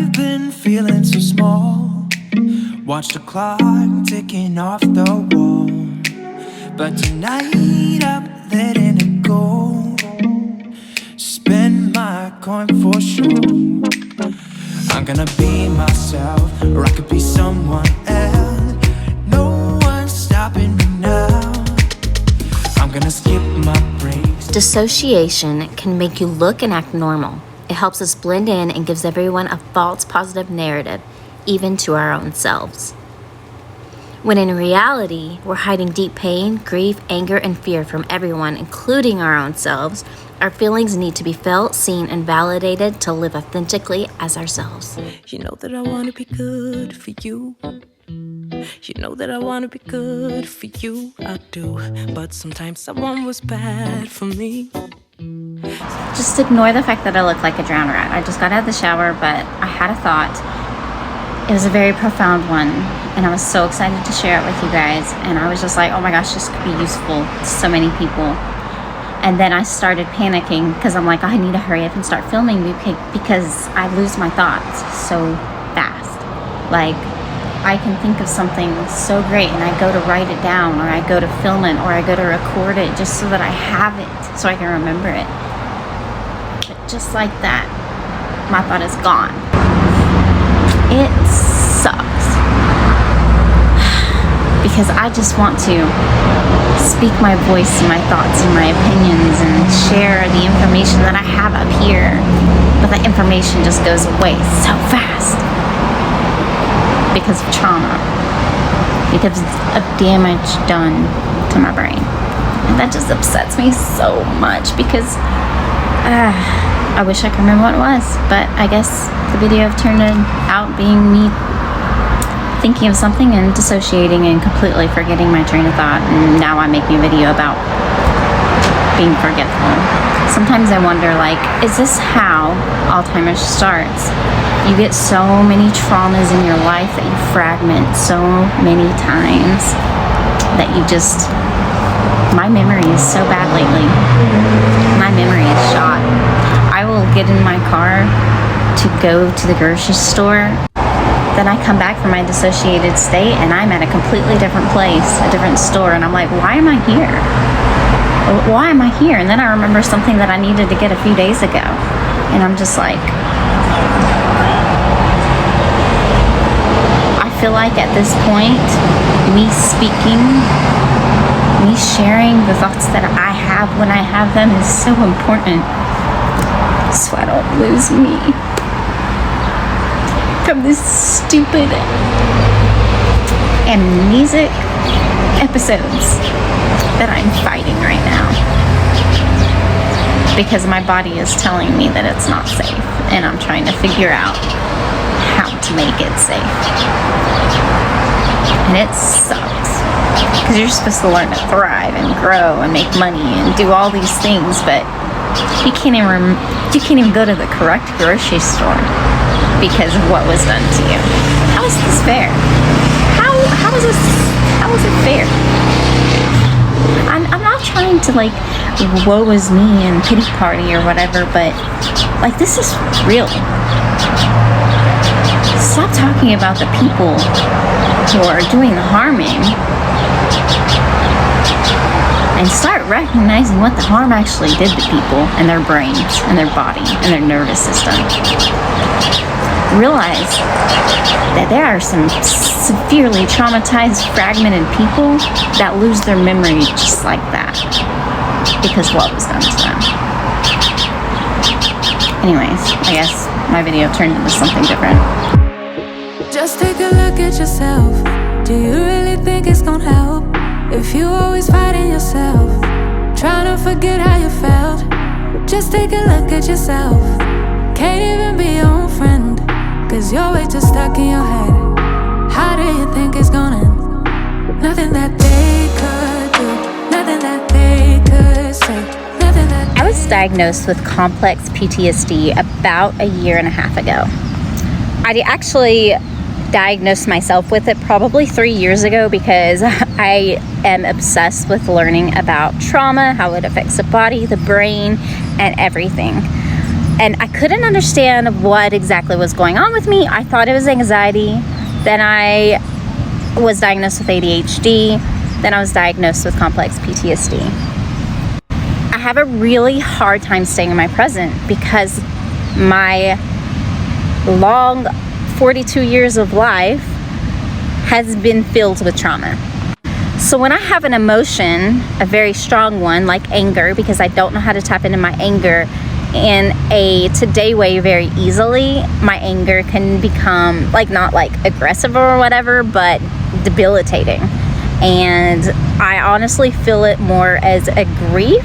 I've been feeling so small. Watch the clock ticking off the wall. But tonight I'm letting it go. Spend my coin for sure. I'm gonna be myself, or I could be someone else. No one's stopping me now. I'm gonna skip my breaks. Dissociation can make you look and act normal. It helps us blend in and gives everyone a false positive narrative, even to our own selves. When in reality, we're hiding deep pain, grief, anger, and fear from everyone, including our own selves. Our feelings need to be felt, seen, and validated to live authentically as ourselves. You know that I want to be good for you. You know that I want to be good for you. I do. But sometimes someone was bad for me. Just ignore the fact that I look like a drowned rat. I just got out of the shower, but I had a thought. It was a very profound one, and I was so excited to share it with you guys. And I was just like, oh my gosh, this could be useful to so many people. And then I started panicking because I'm like, I need to hurry up and start filming because I lose my thoughts so fast. Like, I can think of something so great and I go to write it down, or I go to film it, or I go to record it just so that I have it, so I can remember it. But just like that, my thought is gone. It sucks. Because I just want to speak my voice and my thoughts and my opinions and share the information that I have up here. But the information just goes away so fast. Because of trauma, because of damage done to my brain. And that just upsets me so much because I wish I could remember what it was, but I guess the video turned out being me thinking of something and dissociating and completely forgetting my train of thought, and now I'm making a video about being forgetful. Sometimes I wonder, like, is this how Alzheimer's starts? You get so many traumas in your life that you fragment so many times that you just... My memory is so bad lately. My memory is shot. I will get in my car to go to the grocery store. Then I come back from my dissociated state and I'm at a completely different place, a different store, and I'm like, why am I here? Why am I here? And then I remember something that I needed to get a few days ago. And I'm just like... I feel like at this point, me speaking, me sharing the thoughts that I have when I have them is so important, so I don't lose me from these stupid amnesic episodes that I'm fighting right now, because my body is telling me that it's not safe, and I'm trying to figure out how to make it safe. And it sucks, because you're supposed to learn to thrive and grow and make money and do all these things, but you can't even go to the correct grocery store because of what was done to you. How is this fair? How is it fair? I'm not trying to, like, woe is me and pity party or whatever, but, like, this is real. Stop talking about the people who are doing the harming and start recognizing what the harm actually did to people and their brains and their body and their nervous system. Realize that there are some severely traumatized, fragmented people that lose their memory just like that because what was done to them. Anyways, I guess my video turned into something different. Just take a look at yourself. Do you really think it's gonna help if you always fighting yourself, trying to forget how you felt? Just take a look at yourself. Can't even be your own friend, cause you're way too stuck in your head. How do you think it's gonna end? Nothing that they could do, nothing that they could say, nothing that I was diagnosed with complex PTSD about a year and a half ago. I actually diagnosed myself with it probably 3 years ago because I am obsessed with learning about trauma, how it affects the body, the brain, and everything. And I couldn't understand what exactly was going on with me. I thought it was anxiety. Then I was diagnosed with ADHD. Then I was diagnosed with complex PTSD. I have a really hard time staying in my present because my long 42 years of life has been filled with trauma. So when I have an emotion, a very strong one like anger, because I don't know how to tap into my anger in a today way very easily, my anger can become not aggressive or whatever, but debilitating. And I honestly feel it more as a grief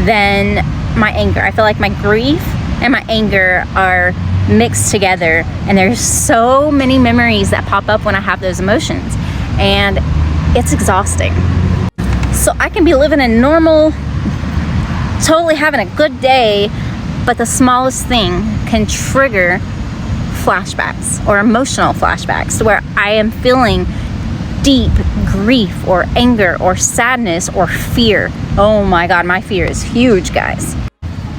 than my anger. I feel like my grief and my anger are mixed together, and there's so many memories that pop up when I have those emotions, and it's exhausting. So I can be living a normal, totally having a good day, but the smallest thing can trigger flashbacks or emotional flashbacks where I am feeling deep grief or anger or sadness or fear. Oh my God, my fear is huge, guys.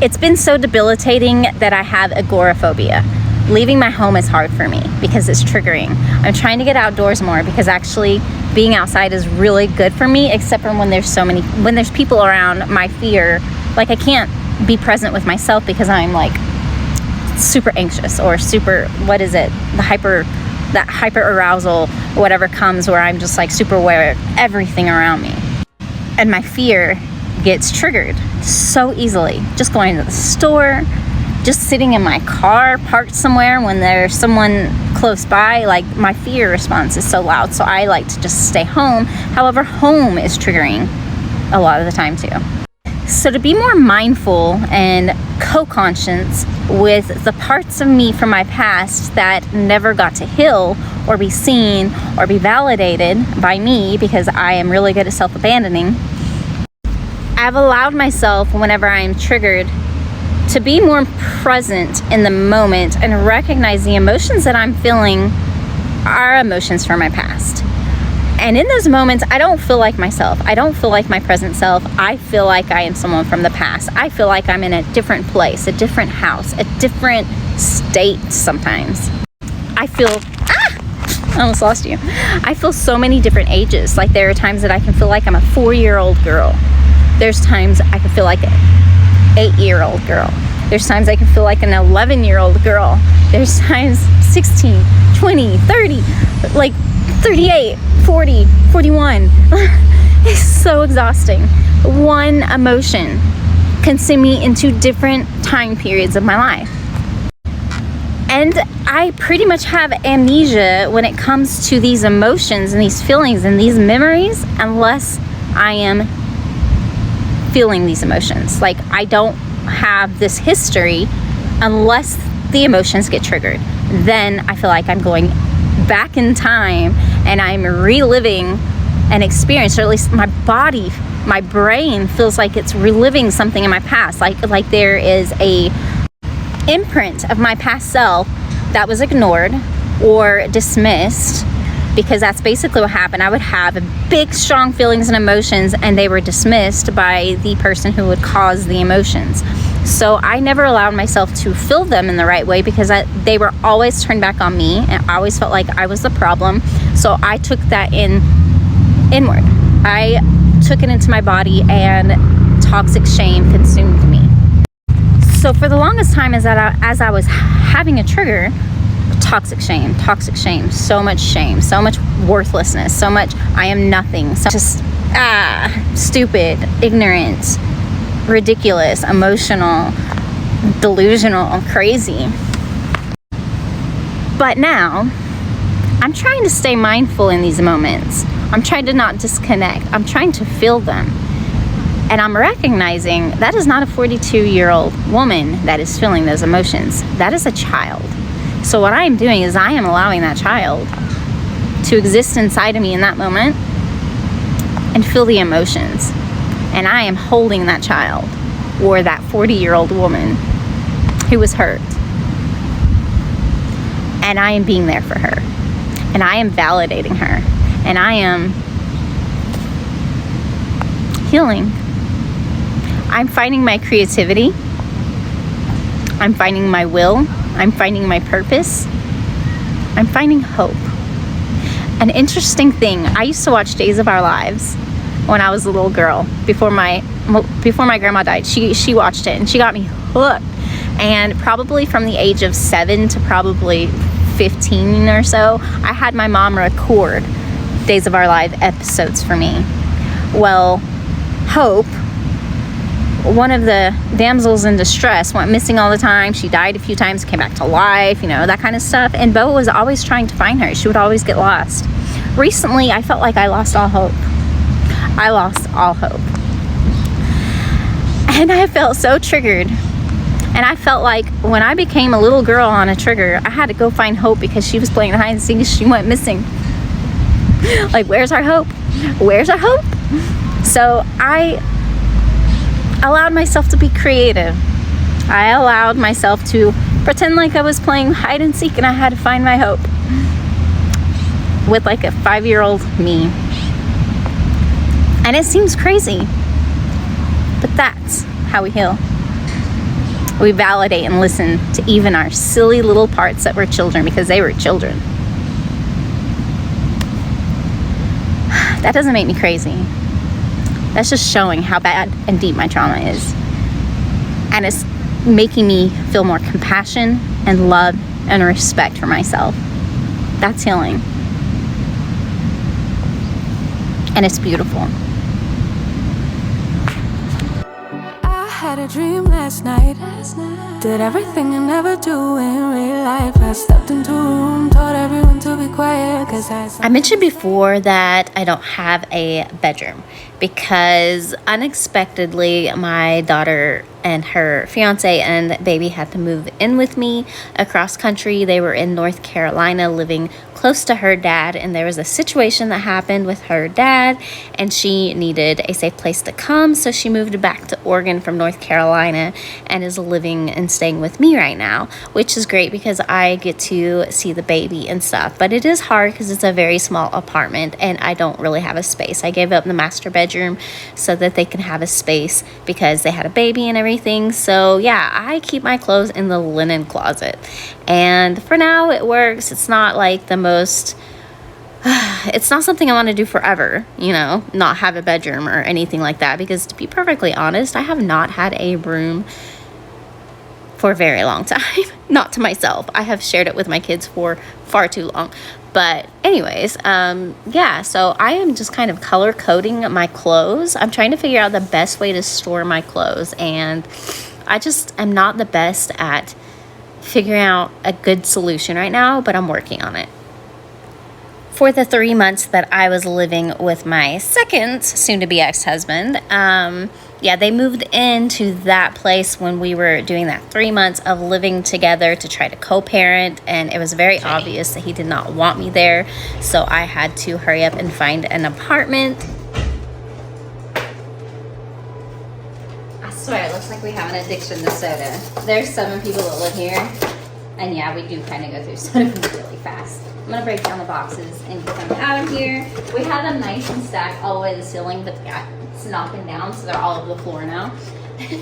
It's been so debilitating that I have agoraphobia. Leaving my home is hard for me because it's triggering. I'm trying to get outdoors more because actually being outside is really good for me, except for when there's people around. My fear, I can't be present with myself because I'm super anxious or that hyper arousal, whatever comes, where I'm just super aware of everything around me. And my fear gets triggered so easily. Just going to the store, just sitting in my car parked somewhere when there's someone close by, my fear response is so loud. So I like to just stay home. However, home is triggering a lot of the time too. So to be more mindful and co-conscious with the parts of me from my past that never got to heal or be seen or be validated by me, because I am really good at self-abandoning, I've allowed myself, whenever I am triggered, to be more present in the moment and recognize the emotions that I'm feeling are emotions from my past. And in those moments, I don't feel like myself. I don't feel like my present self. I feel like I am someone from the past. I feel like I'm in a different place, a different house, a different state sometimes. I feel, I almost lost you. I feel so many different ages. There are times that I can feel like I'm a 4-year-old girl. There's times I can feel like an 8-year-old girl. There's times I can feel like an 11-year-old girl. There's times 16, 20, 30, 38, 40, 41. It's so exhausting. One emotion can send me into different time periods of my life. And I pretty much have amnesia when it comes to these emotions and these feelings and these memories, unless I am feeling these emotions. I don't have this history unless the emotions get triggered. Then I feel like I'm going back in time and I'm reliving an experience, or at least my body, my brain feels like it's reliving something in my past, like there is a imprint of my past self that was ignored or dismissed, because that's basically what happened. I would have big, strong feelings and emotions, and they were dismissed by the person who would cause the emotions. So I never allowed myself to feel them in the right way, because they were always turned back on me, and I always felt like I was the problem. So I took that inward. I took it into my body, and toxic shame consumed me. So for the longest time, as I was having a trigger, toxic shame, so much worthlessness, so much I am nothing, so just stupid, ignorant, ridiculous, emotional, delusional, crazy. But now I'm trying to stay mindful in these moments. I'm trying to not disconnect. I'm trying to feel them. And I'm recognizing that is not a 42-year-old woman that is feeling those emotions. That is a child. So what I am doing is I am allowing that child to exist inside of me in that moment and feel the emotions. And I am holding that child, or that 40-year-old woman who was hurt. And I am being there for her. And I am validating her. And I am healing. I'm finding my creativity. I'm finding my will. I'm finding my purpose. I'm finding hope. An interesting thing, I used to watch Days of Our Lives when I was a little girl before my grandma died. She watched it and she got me hooked. And probably from the age of 7 to probably 15 or so, I had my mom record Days of Our Lives episodes for me. Well, Hope, one of the damsels in distress, went missing all the time. She died a few times, came back to life, that kind of stuff. And Bo was always trying to find her. She would always get lost. Recently, I felt like I lost all hope. I lost all hope. And I felt so triggered. And I felt like when I became a little girl on a trigger, I had to go find Hope because she was playing hide and seek. She went missing. Like, where's our hope? Where's our hope? So I allowed myself to be creative. I allowed myself to pretend like I was playing hide and seek and I had to find my hope with like a 5-year-old me. And it seems crazy, but that's how we heal. We validate and listen to even our silly little parts that were children because they were children. That doesn't make me crazy. That's just showing how bad and deep my trauma is. And it's making me feel more compassion and love and respect for myself. That's healing. And it's beautiful. I had a dream last night. Did everything I never do in real life. I stepped into a room, told everyone to be quiet, cause I mentioned before that I don't have a bedroom because unexpectedly my daughter and her fiance and baby had to move in with me across country. They were in North Carolina living close to her dad, and there was a situation that happened with her dad and she needed a safe place to come, so she moved back to Oregon from North Carolina and is living and staying with me right now, which is great because I get to see the baby and stuff. But it is hard because it's a very small apartment and I don't really have a space. I gave up the master bedroom so that they can have a space because they had a baby and everything. So yeah, I keep my clothes in the linen closet, and for now it works. It's not like the most it's not something I want to do forever, not have a bedroom or anything like that, because to be perfectly honest, I have not had a room for a very long time. Not to myself. I have shared it with my kids for far too long. But anyways, yeah, so I am just kind of color coding my clothes. I'm trying to figure out the best way to store my clothes, and I just am not the best at figuring out a good solution right now, but I'm working on it. For the 3 months that I was living with my second soon-to-be ex-husband, they moved into that place when we were doing that 3 months of living together to try to co-parent, and it was very obvious that he did not want me there, so I had to hurry up and find an apartment. I swear, it looks like we have an addiction to soda. There's 7 people that live here, and yeah, we do kind of go through soda really fast. I'm gonna break down the boxes and get them out of here. We had them nice and stacked all the way to the ceiling, but it's knocking down, so they're all over the floor now. It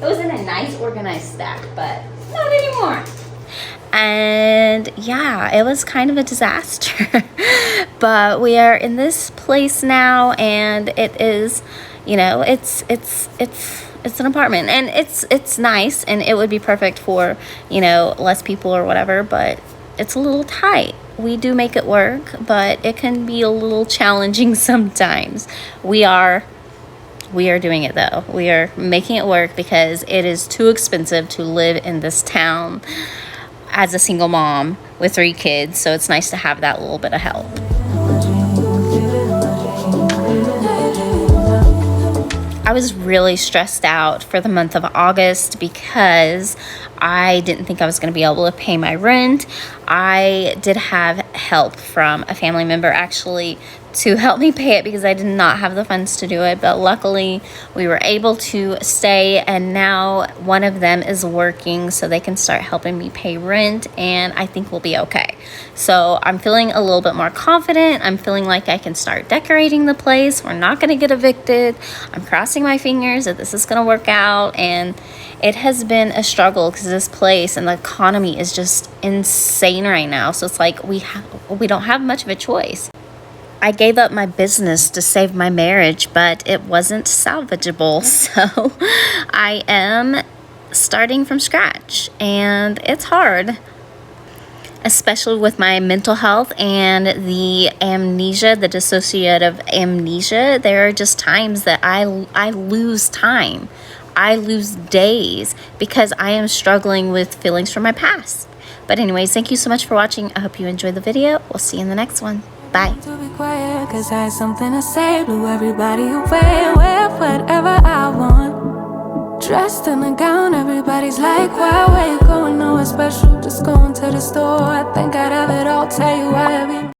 was in a nice organized stack, but not anymore. And yeah, it was kind of a disaster. But we are in this place now, and it is, it's an apartment, and it's nice, and it would be perfect for, less people or whatever, but it's a little tight. We do make it work, but it can be a little challenging sometimes. We are doing it though. We are making it work because it is too expensive to live in this town as a single mom with 3 kids, so it's nice to have that little bit of help. I was really stressed out for the month of August because I didn't think I was going to be able to pay my rent. I did have help from a family member actually to help me pay it because I did not have the funds to do it. But luckily, we were able to stay, and now one of them is working so they can start helping me pay rent, and I think we'll be okay. So I'm feeling a little bit more confident. I'm feeling like I can start decorating the place. We're not going to get evicted. I'm crossing my fingers that this is going to work out, and it has been a struggle because this place and the economy is just insane right now. So it's like we don't have much of a choice. I gave up my business to save my marriage, but it wasn't salvageable. So I am starting from scratch, and it's hard, especially with my mental health and the amnesia, the dissociative amnesia. There are just times that I lose time. I lose days because I am struggling with feelings from my past. But anyways, thank you so much for watching. I hope you enjoyed the video. We'll see you in the next one. Bye. To be quiet, cause I had something to say. Blew everybody away, wear whatever I want. Dressed in a gown, everybody's like, why, where you going? Nowhere special, just going to the store. I think I'd have it all, tell you why every